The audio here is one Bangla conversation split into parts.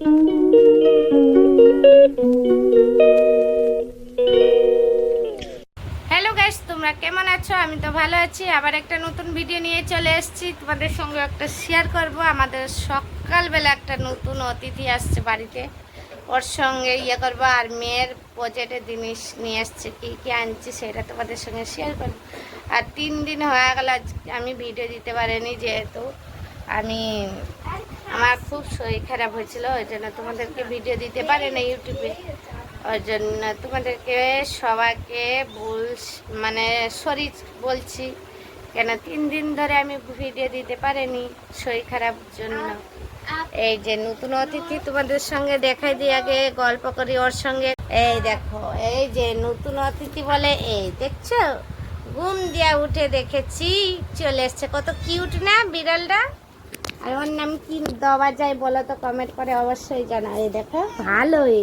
হ্যালো গাইস, তোমরা কেমন আছো? আমি তো ভালো আছি। আবার একটা নতুন ভিডিও নিয়ে চলে এসেছি, তোমাদের সঙ্গে একটা শেয়ার করব। আমাদের সকালবেলা একটা নতুন অতিথি আসছে বাড়িতে, ওর সঙ্গে করবো। আর মেয়ের প্রজেক্টের জিনিস নিয়ে আসছে, কী কী আনছি সেটা তোমাদের সঙ্গে শেয়ার করবো। আর 3 দিন হয়ে গেল আমি ভিডিও দিতে পারিনি, যেহেতু আমার খুব শরীর খারাপ হয়েছিল, ওই জন্য তোমাদেরকে ভিডিও দিতে পারি না ইউটিউবে। ওই জন্য তোমাদেরকে সবাইকে সরি বলছি, কেন 3 দিন ধরে আমি ভিডিও দিতে পারিনি শরীর খারাপ জন্য। এই যে নতুন অতিথি তোমাদের সঙ্গে দেখাই দিই, আগে গল্প করি ওর সঙ্গে। এই দেখো, এই যে নতুন অতিথি বলে, এই দেখছো, ঘুম দিয়া উঠে দেখেছি চলে এসছে। কত কিউট না বিড়ালটা? আর ওর নাম কি দেওয়া যায় বলো তো, কমেন্ট করে অবশ্যই জানা। এই দেখো, ভালোই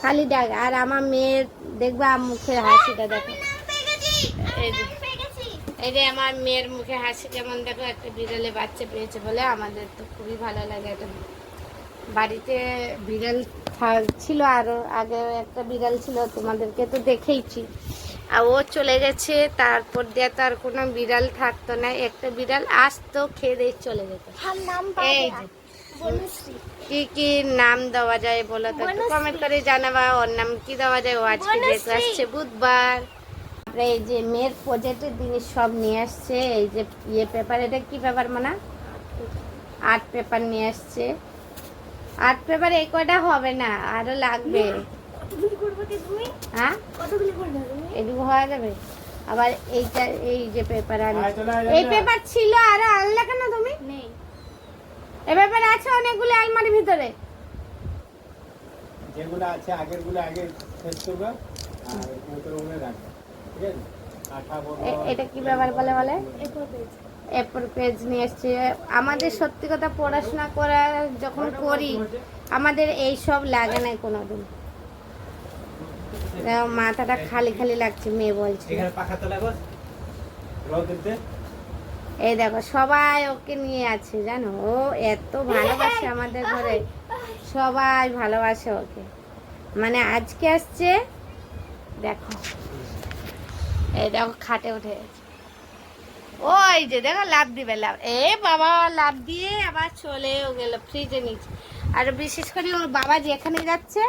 খালি ডাক। আর আমার মেয়ের দেখবা মুখের হাসিটা দেখো, এই যে আমার মেয়ের মুখে হাসি কেমন দেখো। একটা বিড়ালে বাচ্চা পেয়েছে বলে আমাদের তো খুবই ভালো লাগে। একটা বাড়িতে বিড়াল ছিল, আরও আগে একটা বিড়াল ছিল, তোমাদেরকে তো দেখেইছি। আর ও চলে গেছে, তারপর দিয়ে তো আর কোনো বিড়াল থাকতো না। একটা বিড়াল আসতো, খেয়ে দিয়ে চলে যেত। এই যে কি কি নাম দেওয়া যায় বলো তো, একটু কমেন্ট করে জানাবা ওর নাম কি দেওয়া যায়। ও আজকে যেহেতু আসছে বুধবার। এই যে মেয়ের প্রজেক্টের জিনিস সব নিয়ে আসছে। এই যে পেপার, এটা কি পেপার মানে? আর্ট পেপার নিয়ে আসছে। আর্ট পেপার এই কয়টা হবে না, আরো লাগবে। হ্যাঁ, এটুকু হয়ে যাবে। আবার এইটা, এই যে পেপার এই পেপার ছিল, আরো আনলে কেন তুমি? এই পেপার আছে অনেকগুলো আলমারির ভিতরে। যেগুলো আছে আগেরগুলো আগে শেষ করবে আর ওগুলো রাখবে, ঠিক আছে? এটা কি ব্যাপার বলে এরপর পেজ নিয়ে এসছে। আমাদের সত্যি কথা, পড়াশোনা করা যখন করি আমাদের এই সব লাগে না কোনোদিন। মাথাটা খালি খালি লাগছে। মেয়ে বলছে, এই দেখো সবাই ওকে নিয়ে আছে জানো। ও এত ভালোবাসে আমাদের ঘরে, সবাই ভালোবাসে ওকে। মানে আজকে আসছে, দেখো এই দেখো খাটে উঠে গেছে। ওই যে দেখো লাভ দিবে, লাভ, এ বাবা লাভ দিয়ে আবার চলেও গেল ফ্রিজে নিচে। আর বিশেষ করে ওর বাবা যেখানে যাচ্ছে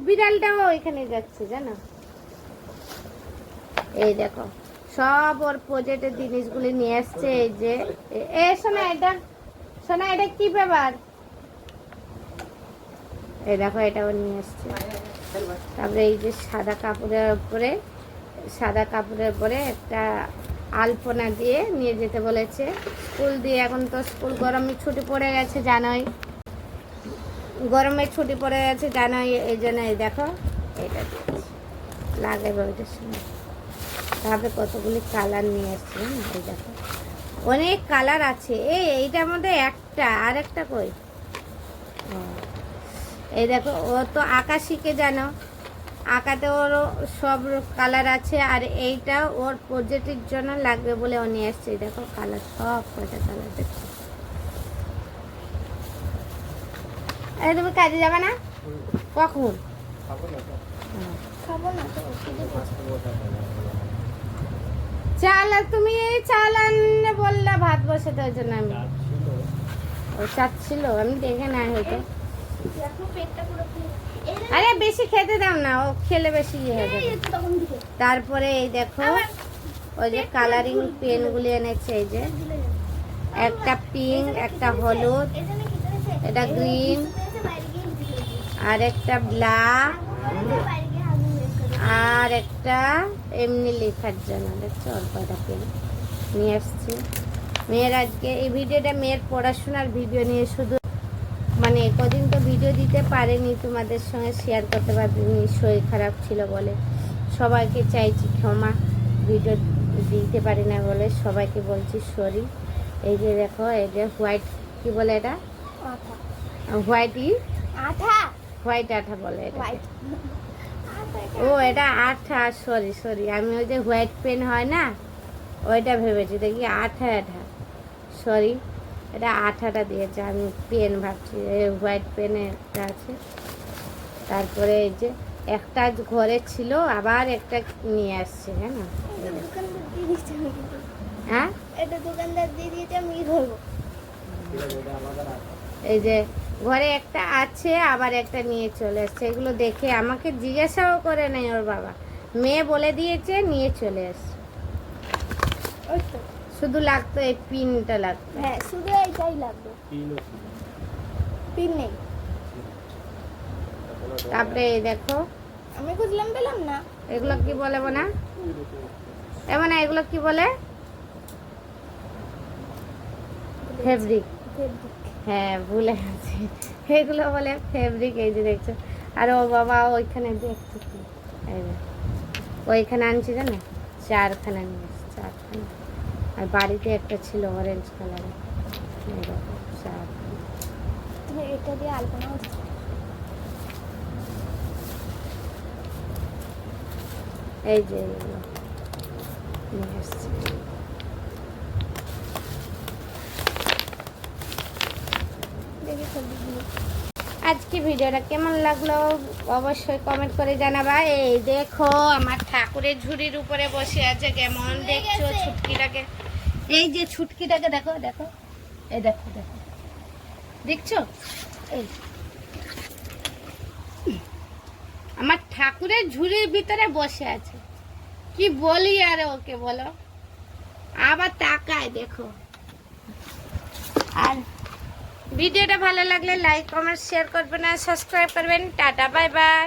বিড়ালটাও ওইখানে যাচ্ছে জানো। এই দেখো সব ওর প্রজেক্টের জিনিসগুলি নিয়ে আসছে। এই যে সোনা এটা কি ব্যাপার? এই দেখো এটাও নিয়ে আসছে। তারপরে এই যে সাদা কাপড়ের উপরে একটা আলপনা দিয়ে নিয়ে যেতে বলেছে স্কুল দিয়ে। এখন তো স্কুল গরমের ছুটি পড়ে গেছে জানোই, এই জন্য এই দেখো এটা লাগাবে ওইটার সঙ্গে। তারপরে কতগুলি কালার নিয়ে আসছে, এই দেখো অনেক কালার আছে। এইটার মধ্যে একটা, আর একটা কই? এই দেখো, ও তো আঁকা শিখে জানো, আঁকাতে ওর সব কালার আছে। আর এইটা ওর প্রজেক্টের জন্য লাগবে বলে ও নিয়ে আসছে। দেখো কালার, সব কয়টা কালার দেখছো। এই তুমি কাজে যাবে না কখন? তুমি চাল আনলে বললা, ভাত বসাতে, ওই জন্য আমি চাচ্ছিল, আমি দেখে নাই হয়তো। আরে বেশি খেতে দাও না, ও খেলে বেশি ইয়ে হয়ে যাবে। তারপরে এই দেখো ওই যে কালারিং পেনগুলি এনেছে। এই যে একটা পিঙ্ক, একটা হলুদ, এটা গ্রিন, আর একটা ব্ল্যাক, আর একটা এমনি লেখার জন্য। দেখছো অল্প কয়টা পেন নিয়ে আসছে মেয়ের। আজকে এই ভিডিওটা মেয়ের পড়াশোনার ভিডিও নিয়ে, শুধু মানে কদিন তো ভিডিও দিতে পারেনি, তোমাদের সঙ্গে শেয়ার করতে পারিনি, শরীর খারাপ ছিল বলে। সবাইকে চাইছি ক্ষমা, ভিডিও দিতে পারি না বলে সবাইকে বলছি সরি। এই যে দেখো, এই যে হোয়াইট, কি বলে এটা? হোয়াইট আঠা বলে এটা। ও এটা আঠা, সরি আমি ওই যে হোয়াইট পেন হয় না ওইটা ভেবেছি, দেখি আঠা, সরি। এটা 8টা দিয়েছে, আমি পেন ভাবছি হোয়াইট পেন একটা আছে। তারপরে এই যে একটা ঘরে ছিল, আবার একটা নিয়ে আসছে, হ্যাঁ না? এটা দোকানদার দিয়ে দিয়েছে আমি কি করবো? হ্যাঁ, এটা দোকানদার দিয়ে দিয়েছে আমি কি করবো? ঠিক আছে, এটা আমাদের আছে। এই যে ঘরে একটা আছে, আবার একটা নিয়ে চলে এসছে। এগুলো দেখে আমাকে জিজ্ঞাসাও করে নেই ওর বাবা, মেয়ে বলে দিয়েছে, নিয়ে চলে এসছে। ওই তো। শুধু লাগতো এই পিনটা লাগতো। হ্যাঁ, শুধু এইটাই লাগবে। কিলো ছিল। পিন নেই। তারপরে এই দেখো, আমি খুঁজলাম পেলাম না। এগুলো কি বলে না, এমন এগুলো কি বলে? ফেব্রিক। হ্যাঁ, ভুলে গেছি, এগুলো বলে ফেব্রিক। এই যে দেখছো, আর ও বাবা ওইখানে দেখছো কি, এই যে ওইখানে আনছি জানো, 4খানা নিয়ে এসছে, 4খানা। আর বাড়িতে একটা ছিল অরেঞ্জ কালারের, এই দেখো 4খানা। তুমি এটা দিয়ে আলপনা হচ্ছে। এই যে এগুলো নিয়ে এসছে। দেখি ছবিগুলো। আজকে ভিডিওটা কেমন লাগলো অবশ্যই কমেন্ট করে জানাবা। এই দেখো আমার ঠাকুরের ঝুড়ির উপরে বসে আছে, কেমন দেখছো ছুটকিটাকে? এই যে ছুটকিটাকে দেখো, দেখো, এই দেখো, দেখো, দেখছো? এই আমার ঠাকুরের ঝুড়ির ভিতরে বসে আছে, কি বলি আর ওকে বলো, আবার তাকায় দেখো। আর ভিডিওটা ভালো লাগলে লাইক কমেন্ট শেয়ার করবেন আর সাবস্ক্রাইব করবেন। Tata, bye bye.